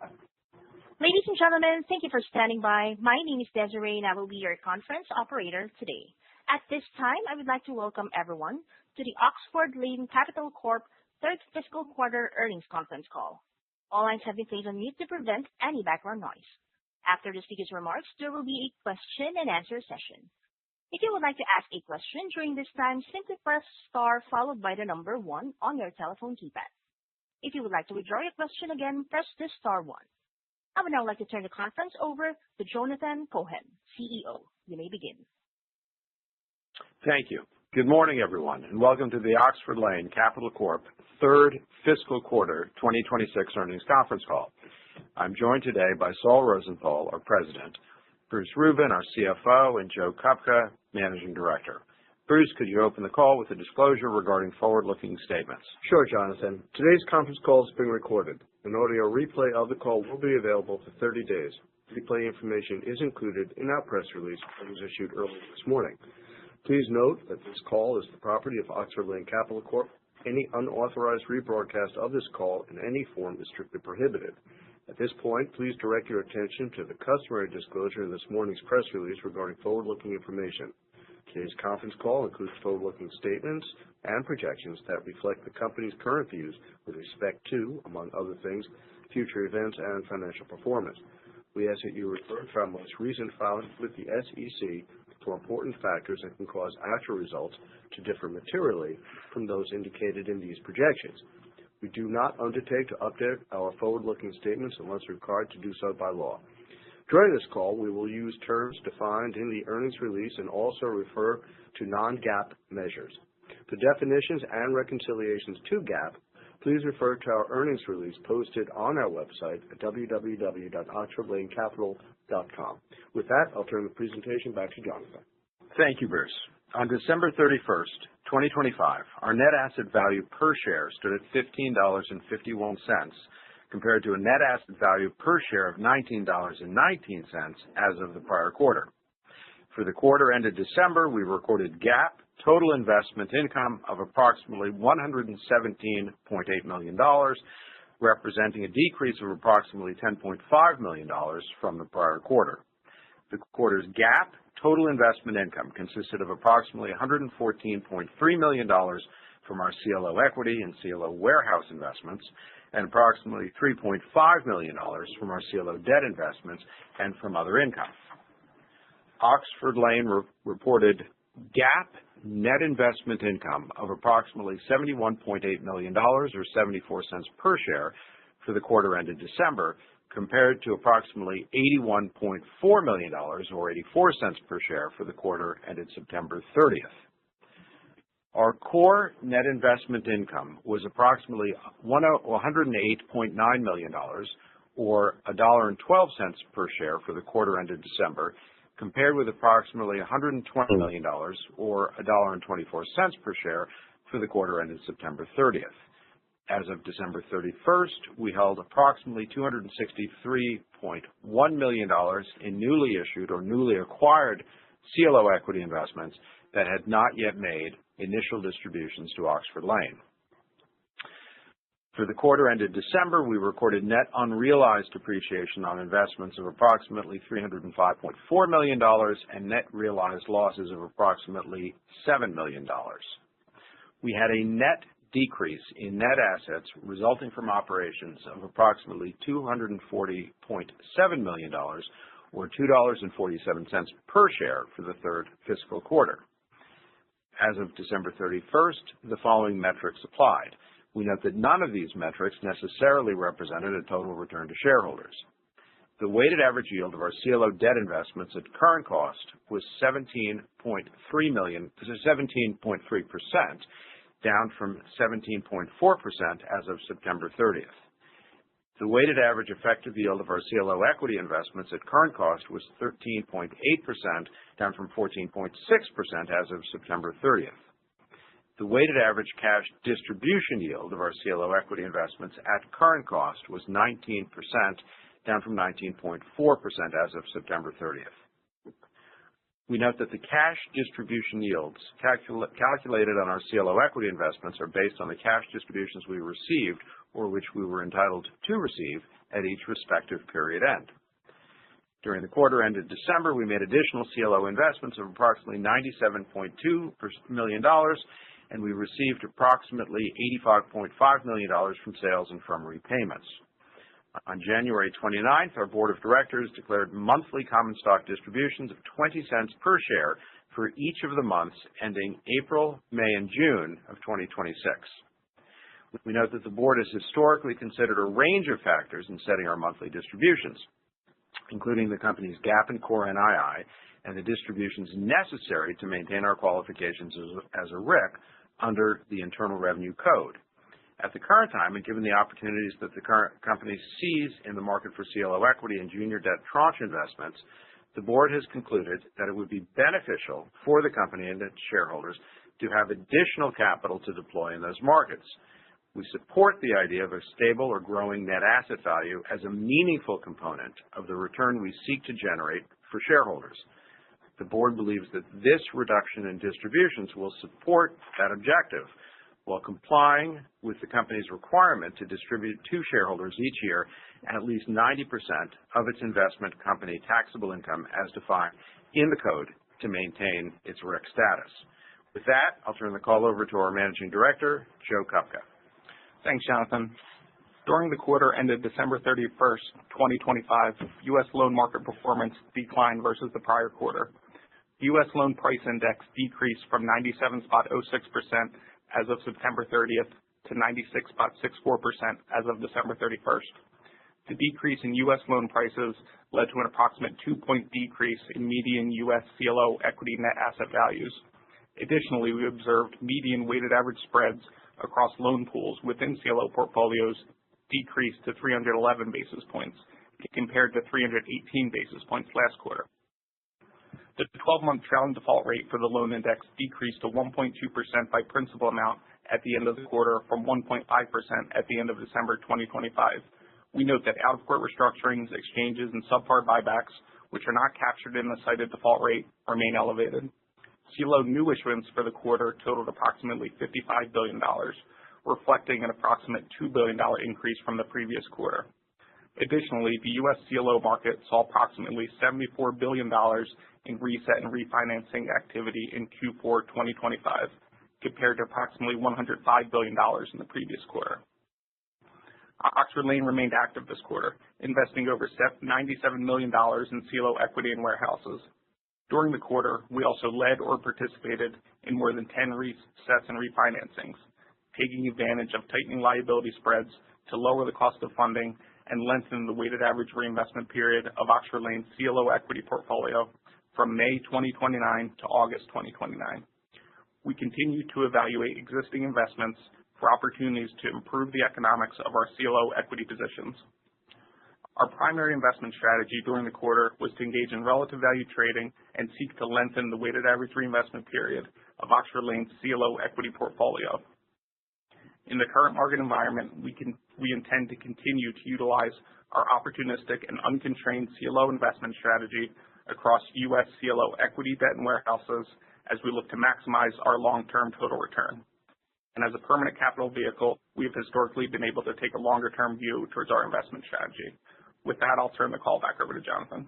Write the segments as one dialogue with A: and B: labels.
A: Ladies and gentlemen, thank you for standing by. My name is Desiree, and I will be your conference operator today. At this time, I would like to welcome everyone to the Oxford Lane Capital Corp. Third Fiscal Quarter Earnings Conference Call. All lines have been placed on mute to prevent any background noise. After the speaker's remarks, there will be a question-and-answer session. If you would like to ask a question during this time, simply press star followed by the number 1 on your telephone keypad. If you would like to withdraw your question again, press the star 1. I would now like to turn the conference over to Jonathan Cohen, CEO. You may begin.
B: Thank you. Good morning, everyone, and welcome to the Oxford Lane Capital Corp. Third Fiscal Quarter 2026 Earnings Conference Call. I'm joined today by Saul Rosenthal, our President, Bruce Rubin, our CFO, and Joe Kupka, Managing Director. Bruce, could you open the call with a disclosure regarding forward-looking statements?
C: Sure, Jonathan. Today's conference call is being recorded. An audio replay of the call will be available for 30 days. Replay information is included in our press release that was issued earlier this morning. Please note that this call is the property of Oxford Lane Capital Corp. Any unauthorized rebroadcast of this call in any form is strictly prohibited. At this point, please direct your attention to the customary disclosure in this morning's press release regarding forward-looking information. Today's conference call includes forward-looking statements and projections that reflect the company's current views with respect to, among other things, future events and financial performance. We ask that you refer to our most recent filings with the SEC for important factors that can cause actual results to differ materially from those indicated in these projections. We do not undertake to update our forward-looking statements unless required to do so by law. During this call, we will use terms defined in the earnings release and also refer to non-GAAP measures. For definitions and reconciliations to GAAP, please refer to our earnings release posted on our website at www.oxfordlanecapital.com. With that, I'll turn the presentation back to Jonathan.
B: Thank you, Bruce. On December 31st, 2025, our net asset value per share stood at $15.51, compared to a net asset value per share of $19.19 as of the prior quarter. For the quarter ended December, we recorded GAAP total investment income of approximately $117.8 million, representing a decrease of approximately $10.5 million from the prior quarter. The quarter's GAAP total investment income consisted of approximately $114.3 million from our CLO equity and CLO warehouse investments, and approximately $3.5 million from our CLO debt investments and from other income. Oxford Lane reported GAAP net investment income of approximately $71.8 million, or 74 cents per share, for the quarter ended December, compared to approximately $81.4 million, or 84 cents per share, for the quarter ended September 30th. Our core net investment income was approximately $108.9 million, or $1.12 per share for the quarter ended December, compared with approximately $120 million, or $1.24 per share for the quarter ended September 30th. As of December 31st, we held approximately $263.1 million in newly issued or newly acquired CLO equity investments that had not yet made initial distributions to Oxford Lane. For the quarter ended December, we recorded net unrealized appreciation on investments of approximately $305.4 million and net realized losses of approximately $7 million. We had a net decrease in net assets resulting from operations of approximately $240.7 million, or $2.47 per share for the third fiscal quarter. As of December 31st, the following metrics applied. We note that none of these metrics necessarily represented a total return to shareholders. The weighted average yield of our CLO debt investments at current cost was 17.3%, down from 17.4% as of September 30th. The weighted average effective yield of our CLO equity investments at current cost was 13.8%, down from 14.6% as of September 30th. The weighted average cash distribution yield of our CLO equity investments at current cost was 19%, down from 19.4% as of September 30th. We note that the cash distribution yields calculated on our CLO equity investments are based on the cash distributions we received or which we were entitled to receive at each respective period end. During the quarter ended December, we made additional CLO investments of approximately $97.2 million, and we received approximately $85.5 million from sales and from repayments. On January 29th, our board of directors declared monthly common stock distributions of 20 cents per share for each of the months ending April, May, and June of 2026. We note that the board has historically considered a range of factors in setting our monthly distributions, including the company's GAAP and core NII and the distributions necessary to maintain our qualifications as a RIC under the Internal Revenue Code. At the current time, and given the opportunities that the current company sees in the market for CLO equity and junior debt tranche investments, the board has concluded that it would be beneficial for the company and its shareholders to have additional capital to deploy in those markets. We support the idea of a stable or growing net asset value as a meaningful component of the return we seek to generate for shareholders. The board believes that this reduction in distributions will support that objective while complying with the company's requirement to distribute to shareholders each year at least 90% of its investment company taxable income as defined in the code to maintain its RIC status. With that, I'll turn the call over to our Managing Director, Joe Kupka.
D: Thanks, Jonathan. During the quarter ended December 31st, 2025, U.S. loan market performance declined versus the prior quarter. The U.S. loan price index decreased from 97.06% as of September 30th to 96.64% as of December 31st. The decrease in U.S. loan prices led to an approximate 2-point decrease in median U.S. CLO equity net asset values. Additionally, we observed median weighted average spreads across loan pools within CLO portfolios decreased to 311 basis points compared to 318 basis points last quarter. The 12-month trailing default rate for the loan index decreased to 1.2% by principal amount at the end of the quarter from 1.5% at the end of December 2025. We note that out-of-court restructurings, exchanges, and subpar buybacks, which are not captured in the cited default rate, remain elevated. CLO new issuance for the quarter totaled approximately $55 billion, reflecting an approximate $2 billion increase from the previous quarter. Additionally, the U.S. CLO market saw approximately $74 billion in reset and refinancing activity in Q4 2025, compared to approximately $105 billion in the previous quarter. Oxford Lane remained active this quarter, investing over $97 million in CLO equity and warehouses. During the quarter, we also led or participated in more than 10 resets and refinancings, taking advantage of tightening liability spreads to lower the cost of funding and lengthen the weighted average reinvestment period of Oxford Lane's CLO equity portfolio from May 2029 to August 2029. We continue to evaluate existing investments for opportunities to improve the economics of our CLO equity positions. Our primary investment strategy during the quarter was to engage in relative value trading and seek to lengthen the weighted average reinvestment period of Oxford Lane's CLO equity portfolio. In the current market environment, we intend to continue to utilize our opportunistic and unconstrained CLO investment strategy across U.S. CLO equity, debt, and warehouses as we look to maximize our long-term total return. And as a permanent capital vehicle, we have historically been able to take a longer-term view towards our investment strategy. With that, I'll turn the call back over to Jonathan.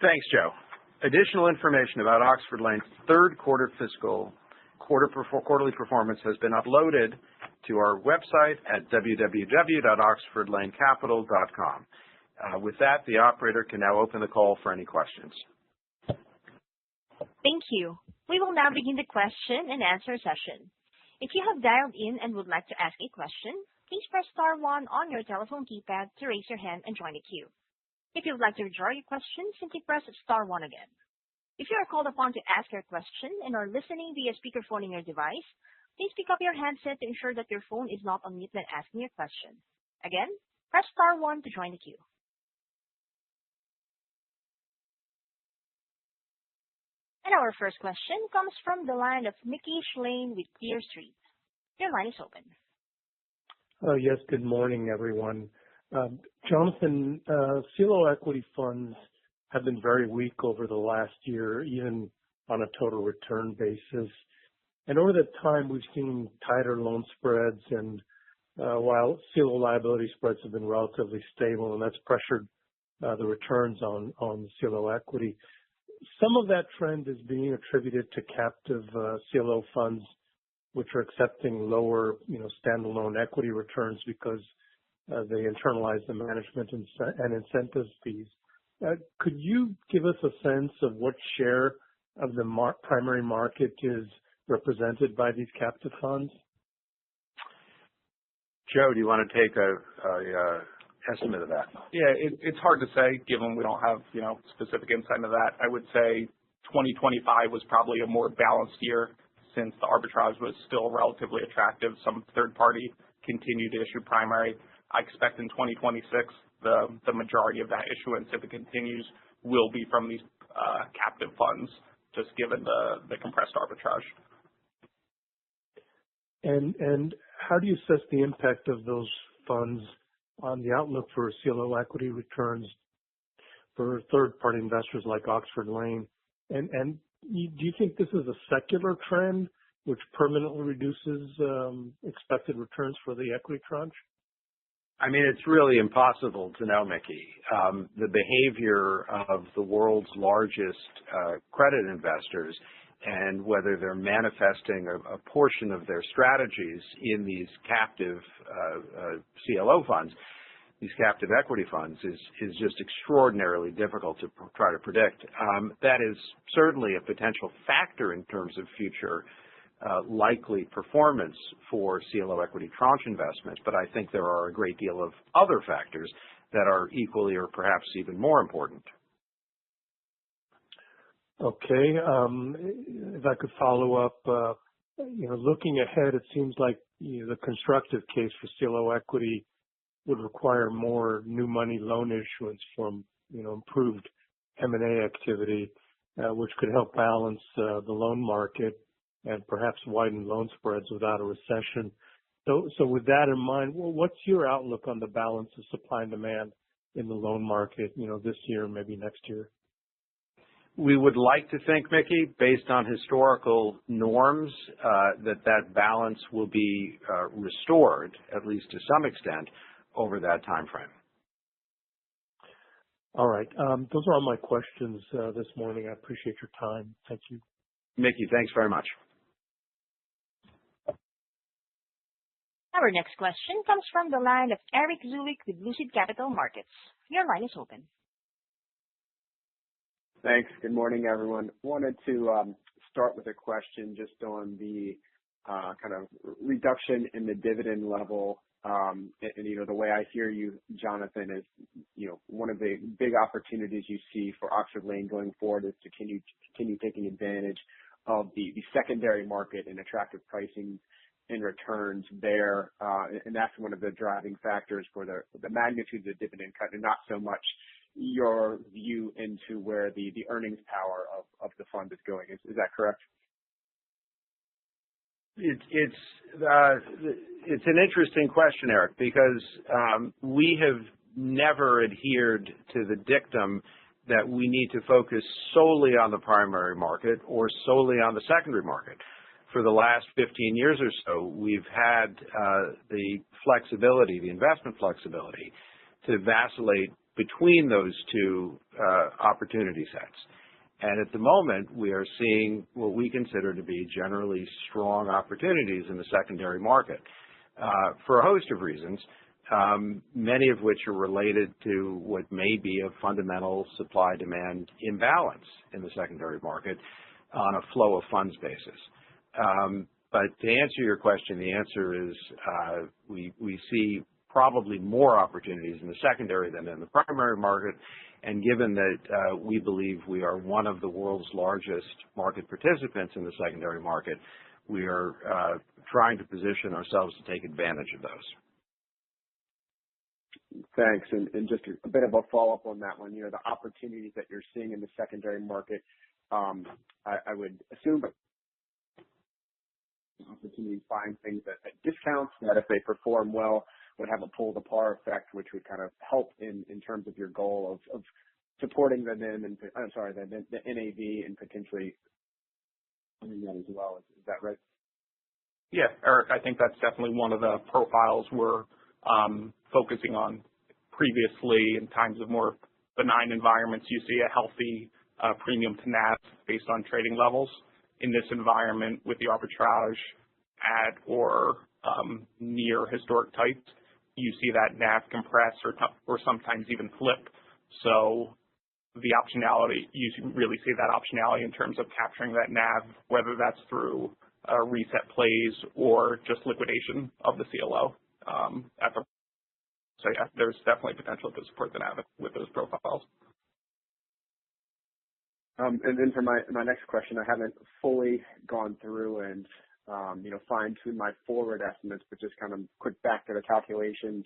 B: Thanks, Joe. Additional information about Oxford Lane's third quarter quarterly performance has been uploaded to our website at www.oxfordlanecapital.com. With that, the operator can now open the call for any questions.
A: Thank you. We will now begin the question and answer session. If you have dialed in and would like to ask a question, please press star 1 on your telephone keypad to raise your hand and join the queue. If you would like to withdraw your question, simply press star 1 again. If you are called upon to ask your question and are listening via speakerphone in your device, please pick up your handset to ensure that your phone is not on mute when asking your question. Again, press star 1 to join the queue. And our first question comes from the line of Mickey Schleien with Clear Street. Your line is open.
E: Yes, good morning, everyone. Jonathan, CLO equity funds have been very weak over the last year, even on a total return basis. And over that time, we've seen tighter loan spreads and while CLO liability spreads have been relatively stable, and that's pressured the returns on CLO equity. Some of that trend is being attributed to captive CLO funds, which are accepting lower, standalone equity returns because they internalize the management and incentive fees. Could you give us a sense of what share of the primary market is represented by these captive funds?
B: Joe, do you want to take a estimate of that?
D: Yeah, it's hard to say given we don't have, specific insight into that. I would say 2025 was probably a more balanced year since the arbitrage was still relatively attractive. Some third party continued to issue primary. I expect in 2026, the majority of that issuance, if it continues, will be from these captive funds, just given the compressed arbitrage.
E: And how do you assess the impact of those funds on the outlook for CLO equity returns for third-party investors like Oxford Lane? And do you think this is a secular trend which permanently reduces expected returns for the equity tranche?
B: I mean, it's really impossible to know, Mickey. The behavior of the world's largest credit investors and whether they're manifesting a portion of their strategies in these captive CLO funds, these captive equity funds, is just extraordinarily difficult to try to predict. That is certainly a potential factor in terms of future likely performance for CLO equity tranche investments, but I think there are a great deal of other factors that are equally or perhaps even more important.
E: Okay. If I could follow up, looking ahead, it seems like the constructive case for CLO equity would require more new money loan issuance from improved M&A activity, which could help balance the loan market and perhaps widen loan spreads without a recession. So with that in mind, what's your outlook on the balance of supply and demand in the loan market, this year and maybe next year?
B: We would like to think, Mickey, based on historical norms, that balance will be restored, at least to some extent, over that time frame.
E: All right. Those are all my questions this morning. I appreciate your time. Thank you.
B: Mickey, thanks very much.
A: Our next question comes from the line of Eric Zulik with Lucid Capital Markets. Your line is open.
F: Thanks. Good morning, everyone. Wanted to start with a question just on the kind of reduction in the dividend level. And the way I hear you, Jonathan, is, one of the big opportunities you see for Oxford Lane going forward is to continue taking advantage of the secondary market and attractive pricing and returns there. And that's one of the driving factors for the magnitude of the dividend cut, and not so much your view into where the earnings power of the fund is going. Is that correct?
B: It's an interesting question, Eric, because we have never adhered to the dictum that we need to focus solely on the primary market or solely on the secondary market. For the last 15 years or so, we've had the flexibility, the investment flexibility, to vacillate between those two opportunity sets. And at the moment, we are seeing what we consider to be generally strong opportunities in the secondary market for a host of reasons, many of which are related to what may be a fundamental supply-demand imbalance in the secondary market on a flow of funds basis. But to answer your question, the answer is we see probably more opportunities in the secondary than in the primary market. And given that we believe we are one of the world's largest market participants in the secondary market, we are trying to position ourselves to take advantage of those.
F: Thanks. And just a bit of a follow-up on that one, the opportunities that you're seeing in the secondary market, I would assume opportunities buying things at discounts that if they perform well would have a pull to par effect, which would kind of help in terms of your goal of supporting the NIM and the NAV and potentially funding that as well. Is that right?
D: Yeah, Eric, I think that's definitely one of the profiles we're focusing on. Previously, in times of more benign environments, you see a healthy premium to NAV based on trading levels. In this environment, with the arbitrage at or near historic tights, you see that NAV compress or sometimes even flip. So the optionality, you really see that optionality in terms of capturing that NAV, whether that's through reset plays or just liquidation of the CLO. So yeah, there's definitely potential to support the NAV with those profiles.
F: And then for my next question, I haven't fully gone through and fine-tuned my forward estimates, but just kind of quick back to the calculations.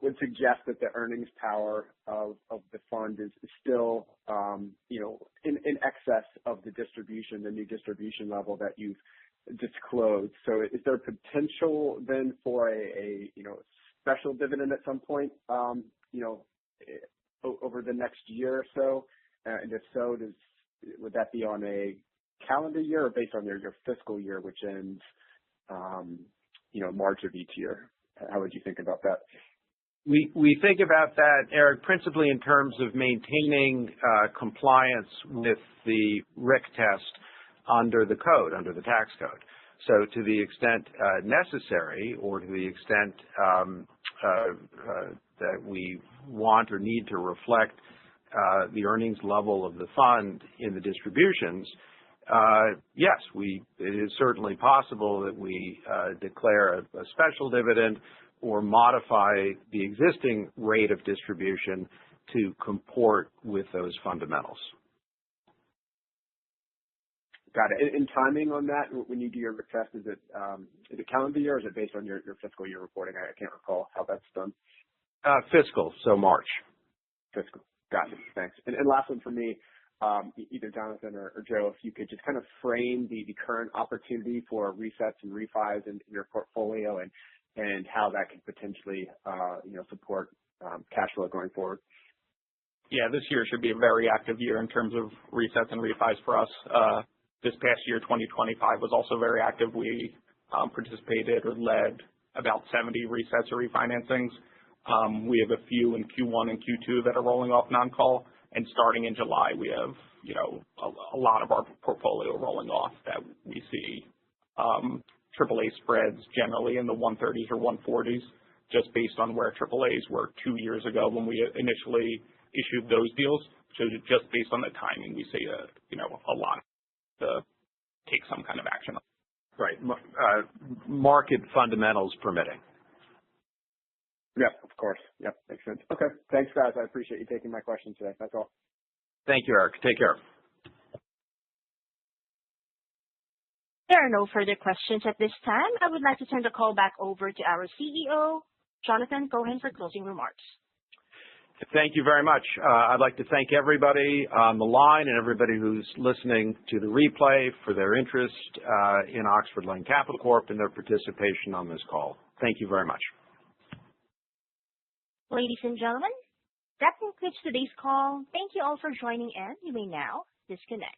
F: Would suggest that the earnings power of the fund is still, in excess of the new distribution level that you've disclosed. So is there potential then for a special dividend at some point, over the next year or so? And if so, would that be on a calendar year or based on your fiscal year, which ends, March of each year? How would you think about that?
B: We think about that, Eric, principally in terms of maintaining compliance with the RIC test under the code, under the tax code. So to the extent necessary, or to the extent that we want or need to reflect the earnings level of the fund in the distributions, yes, it is certainly possible that we declare a special dividend or modify the existing rate of distribution to comport with those fundamentals.
F: Got it. And timing on that, when you do your test, is it calendar year or is it based on your fiscal year reporting? I can't recall how that's done.
B: Fiscal, so March.
F: Fiscal. Got it. Thanks. And last one for me, either Jonathan or Joe, if you could just kind of frame the current opportunity for resets and refis in your portfolio and how that could potentially support cash flow going forward.
D: Yeah, this year should be a very active year in terms of resets and refis for us. This past year, 2025, was also very active. We participated or led about 70 resets or refinancings. We have a few in Q1 and Q2 that are rolling off non-call, and starting in July, we have a lot of our portfolio rolling off that we see AAA spreads generally in the 130s or 140s, just based on where AAAs were 2 years ago when we initially issued those deals. So just based on the timing, we see a lot to take some kind of action.
B: Right. Market fundamentals permitting.
F: Yep, of course. Yep, makes sense. Okay. Thanks, guys. I appreciate you taking my questions today. That's all.
B: Thank you, Eric. Take care.
A: There are no further questions at this time. I would like to turn the call back over to our CEO, Jonathan Cohen, for closing remarks.
B: Thank you very much. I'd like to thank everybody on the line and everybody who's listening to the replay for their interest in Oxford Lane Capital Corp. and their participation on this call. Thank you very much.
A: Ladies and gentlemen, that concludes today's call. Thank you all for joining in. You may now disconnect.